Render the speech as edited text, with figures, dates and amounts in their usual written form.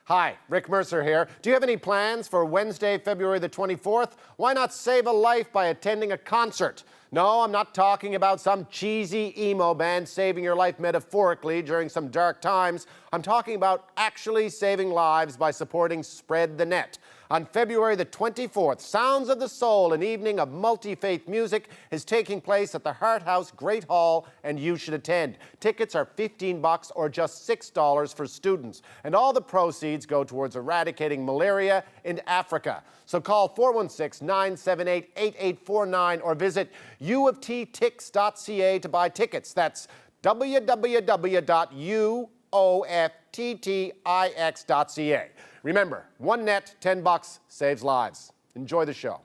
Hi, Rick Mercer here. Do you have any plans for Wednesday, February the 24th? Why not save a life by attending a concert? No, I'm not talking about some cheesy emo band saving your life metaphorically during some dark times. I'm talking about actually saving lives by supporting Spread the Net. On February the 24th, Sounds of the Soul, an evening of multi-faith music, is taking place at the Hart House Great Hall, and you should attend. Tickets are $15 or just $6 for students, and all the proceeds go towards eradicating malaria in Africa. So call 416-978-8849 or visit uofttix.ca to buy tickets. That's www.uofttix.ca. Remember, one net, $10 saves lives. Enjoy the show.